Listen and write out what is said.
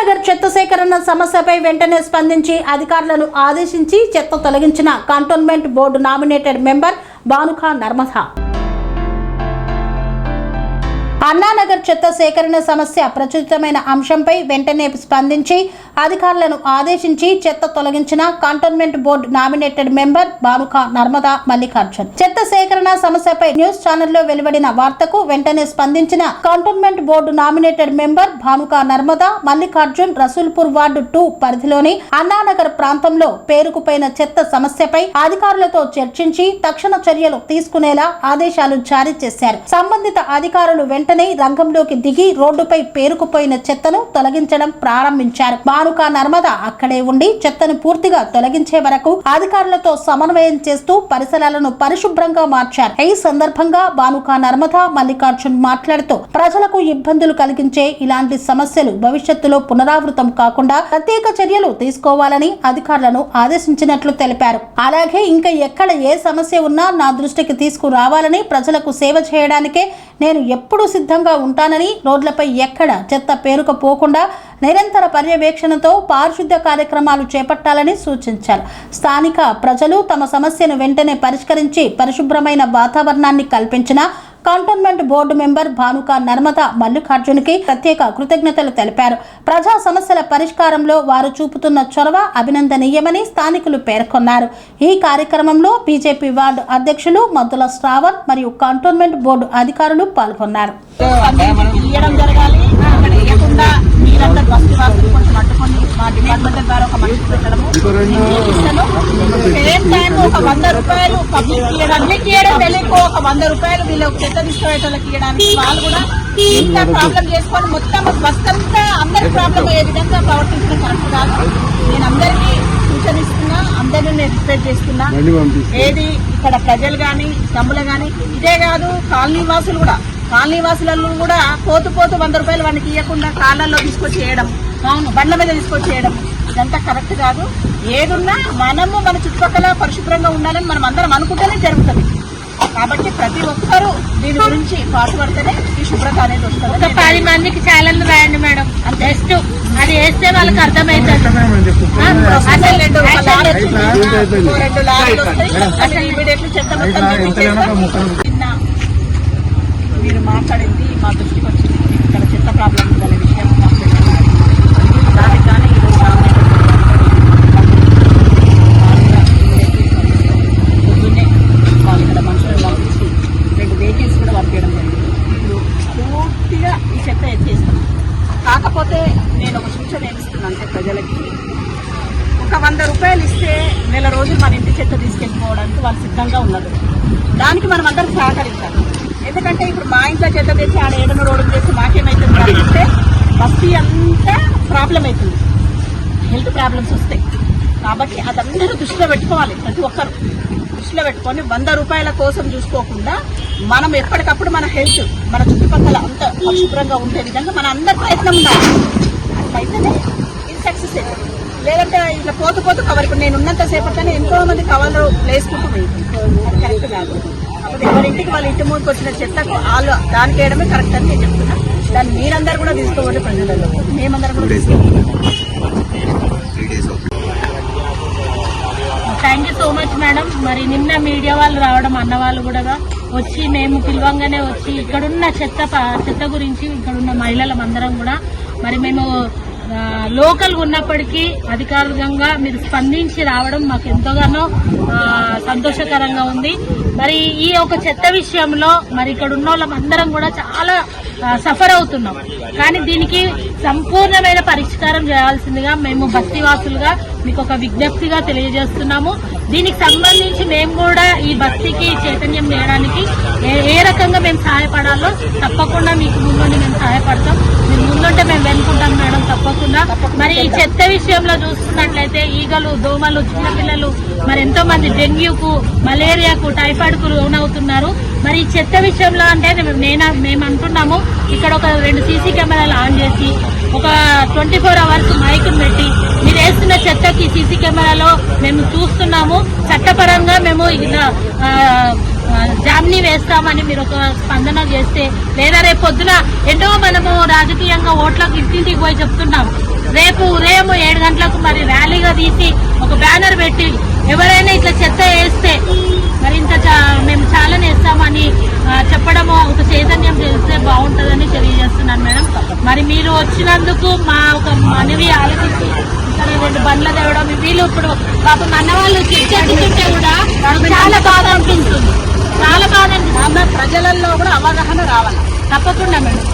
అన్నానగర్ చెత్త సేకరణ సమస్యపై వెంటనే స్పందించి అధికారులను ఆదేశించి చెత్త తొలగించిన cantonment board nominated member Bhanuka Narmada. Anna Nagar చెత్త సేకరణ సమస్య ప్రచురితమైన అంశంపై వెంటనే స్పందించి అధికారులను ఆదేశించి చెత్త తొలగించిన cantonment board nominated member Bhanuka Narmada Mallikarjun. చెత్త సేకరణ సమస్యపై న్యూస్ ఛానల్లో వెలువడిన వార్తకు వెంటనే స్పందించిన cantonment board nominated member Bhanuka Narmada Mallikarjun Rasulpur ward 2 పరిధిలోని అన్నానగర్ ప్రాంతంలో పేరుకుపోయిన చెత్త సమస్యపై అధికారులతో చర్చించి తక్షణ చర్యలు తీసుకునేలా ఆదేశాలు జారీ చేశారు. సంబంధిత అధికారులు వెంటనే రంగంలోకి దిగి రోడ్డుపై పేరుకుపోయిన చెత్తను తొలగించడం ప్రారంభించారు. భానుకా నర్మదా అక్కడే ఉండి చెత్తను పూర్తిగా తొలగించే వరకు అధికారులతో సమన్వయం చేస్తూ పరిసరాలను పరిశుభ్రంగా మార్చారు. ఈ సందర్భంగా భానుకా నర్మదా మల్లికార్జున్ మాట్లాడుతూ ప్రజలకు ఇబ్బందులు కలిగించే ఇలాంటి సమస్యలు భవిష్యత్తులో పునరావృతం కాకుండా ప్రత్యేక చర్యలు తీసుకోవాలని అధికారులను ఆదేశించినట్లు తెలిపారు. అలాగే ఇంకా ఎక్కడ ఏ సమస్య ఉన్నా నా దృష్టికి తీసుకురావాలని, ప్రజలకు సేవ చేయడానికే నేను ఎప్పుడూ సిద్ధంగా ఉంటానని, రోడ్లపై ఎక్కడ చెత్త పేరుకుపోకుండా నిరంతర పర్యవేక్షణతో పారిశుద్ధ్య కార్యక్రమాలు చేపట్టాలని సూచించారు. స్థానిక ప్రజలు తమ సమస్యను వెంటనే పరిష్కరించి పరిశుభ్రమైన వాతావరణాన్ని కల్పించిన cantonment board member Bhanuka Narmada మల్లికార్జున్కి ప్రత్యేక కృతజ్ఞతలు తెలిపారు. ప్రజా సమస్యల పరిష్కారంలో వారు చూపుతున్న చొరవ అభినందనీయమని స్థానికులు పేర్కొన్నారు. ఈ కార్యక్రమంలో బీజేపీ వార్డు అధ్యక్షులు మద్దుల శ్రావణ్ మరియు కంటోన్మెంట్ బోర్డు అధికారులు పాల్గొన్నారు. చెత్త తీసుకుపోయేటోళ్ళకి ఇవ్వడానికి వాళ్ళు కూడా ఇంత ప్రాబ్లం చేసుకొని మొత్తం బస్ అంతా అందరి ప్రాబ్లం అయ్యే విధంగా ప్రవర్తించడం కరెక్ట్ కాదు. నేను అందరికీ సూచనిస్తున్నా, అందరినీ నేను రిక్వెస్ట్ చేస్తున్నా. ఏది ఇక్కడ ప్రజలు కానీ తమ్ములు కానీ ఇదే కాదు, కాలనీ వాసులను కూడా పోతూ 100 రూపాయలు వాడికి ఇవ్వకుండా కాళ్ళల్లో తీసుకొచ్చి వేయడం, బండ్ల మీద తీసుకొచ్చి వేయడం ఇదంతా కరెక్ట్ కాదు. ఏదున్నా మనము మన చుట్టుపక్కల పరిశుభ్రంగా ఉండాలని మనం అందరం అనుకుంటేనే జరుగుతుంది. కాబట్టి ప్రతి ఒక్కరూ దీని గురించి పాటుపడితేనే ఈ శుభ్రత అనేది వస్తుంది. ఒక 10 మందికి ఛాలెంజ్ రాయండి మేడం, జస్ట్ అది వేస్తే వాళ్ళకి అర్థమవుతుంది. 2 లారీలు వస్తాయి. అసలు ఇమీడియట్లీ చెత్త మొత్తం మీరు మాట్లాడింది మా దృష్టికి వచ్చింది. ఇక్కడ చెత్త ప్రాబ్లం ఉందనే విషయం దానికి కానీ ఈరోజు పొద్దున్నే వాళ్ళు ఇక్కడ మనుషులు పంపించి 2 వెహికల్స్ కూడా పంపించడం జరిగింది. ఇప్పుడు పూర్తిగా ఈ చెత్త ఎత్తేస్తాం. కాకపోతే నేను ఒక సూచన ఏమిస్తున్నాను అంటే ప్రజలకి ఒక 100 రూపాయలు ఇస్తే నెల రోజులు మన ఇంటి చెత్త తీసుకెళ్ళిపోవడానికి వాళ్ళు సిద్ధంగా ఉన్నారు. దానికి మనం అందరం సహకరించాలి. ఎందుకంటే ఇప్పుడు మా ఇంట్లో చెత్త తెచ్చి ఆడ ఏడనో రోడ్డు చేసి మాకేమవుతుంది అంటే బస్తీ అంతా ప్రాబ్లం అవుతుంది, హెల్త్ ప్రాబ్లమ్స్ వస్తాయి. కాబట్టి అదందరూ దృష్టిలో పెట్టుకోవాలి. ప్రతి ఒక్కరు దృష్టిలో పెట్టుకొని 100 రూపాయల కోసం చూసుకోకుండా మనం ఎప్పటికప్పుడు మన హెల్త్, మన చుట్టుపక్కల అంత పరిశుభ్రంగా ఉండే విధంగా మన అందరి ప్రయత్నం ఉండాలి. అట్లయితేనే ఇది సక్సెస్ అవుతుంది. లేదంటే ఇట్లా పోతూ కవర్, ఇప్పుడు నేను ఉన్నంత సేపట్లోనే ఎంతో మంది కవర్లు వేసుకుంటూ పోయింది. అది కరెక్ట్ కాదు. అప్పుడు ఎవరింటికి వాళ్ళ ఇంటి ముందుకు వచ్చిన చెత్తకు వాళ్ళు దానికి వేయడమే కరెక్ట్ అని నేను చెప్తున్నా. దాన్ని మీరందరూ కూడా తీసుకోవాలి, ప్రజలలో మేమందరం కూడా తీసుకోవాలి. Thank you so much madam. మరి నిన్న మీడియా వాళ్ళు రావడం, అన్న వాళ్ళు కూడా వచ్చి మేము పిలవంగానే వచ్చి ఇక్కడున్న చెత్త గురించి ఇక్కడున్న మహిళల అందరం కూడా మరి మేము లోకల్ ఉన్నప్పటికీ అధికారికంగా మీరు స్పందించి రావడం మాకు ఎంతగానో సంతోషకరంగా ఉంది. మరి ఈ ఒక చెత్త విషయంలో మరి ఇక్కడ ఉన్న వాళ్ళందరం కూడా చాలా సఫర్ అవుతున్నాం. కానీ దీనికి సంపూర్ణమైన పరిష్కారం చేయాల్సిందిగా మేము బస్తీవాసులుగా మీకు ఒక విజ్ఞప్తిగా తెలియజేస్తున్నాము. దీనికి సంబంధించి మేము కూడా ఈ బస్తీకి చైతన్యం చేయడానికి ఏ రకంగా మేము సహాయపడాలో తప్పకుండా మీకు ముందుండి మేము సహాయపడతాం. మీరు ముందుంటే మేము వెనుకుంటాం మేడం తప్పకుండా. మరి ఈ చెత్త విషయంలో చూస్తున్నట్లయితే ఈగలు, దోమలు, చిన్నపిల్లలు మరి ఎంతో మంది డెంగ్యూకు, మలేరియాకు, టైఫాయిడ్కు లోనవుతున్నారు. మరి ఈ చెత్త విషయంలో అంటే మేము అంటున్నాము ఇక్కడ ఒక 2 సీసీ కెమెరాలు ఆన్ చేసి ఒక 24 అవర్స్ మైక్ పెట్టి మీరు వేస్తున్న చెత్తకి సీసీ కెమెరాలో మేము చూస్తున్నాము. చట్టపరంగా మేము ఇలా జామ్ని వేస్తామని మీరు ఒక స్పందన చేస్తే, లేదా రేపు పొద్దున ఎన్నో మనము రాజకీయంగా ఓట్లకు ఇంటింటికి పోయి చెప్తున్నాం, రేపు ఉదయం 7 గంటలకు మరి ర్యాలీగా తీసి ఒక బ్యానర్ పెట్టి ఎవరైనా ఇట్లా చెత్త వేస్తే మరి ఇంత మేము చాలా వేస్తామని చెప్పడము ఒక చైతన్యం చేస్తే బాగుంటుందని తెలియజేస్తున్నాను మేడం. మరి మీరు వచ్చినందుకు మా ఒక మనవి ఆలోచించి ఇక్కడ 2 బండ్లు తేవడం, వీళ్ళు ఇప్పుడు పాపం అన్న వాళ్ళు చెప్తుంటే కూడా చాలా బాధ అనిపిస్తుంది, చాలా బాధ అనిపిస్తుంది. ప్రజలలో కూడా అవగాహన రావాలి తప్పకుండా మేడం.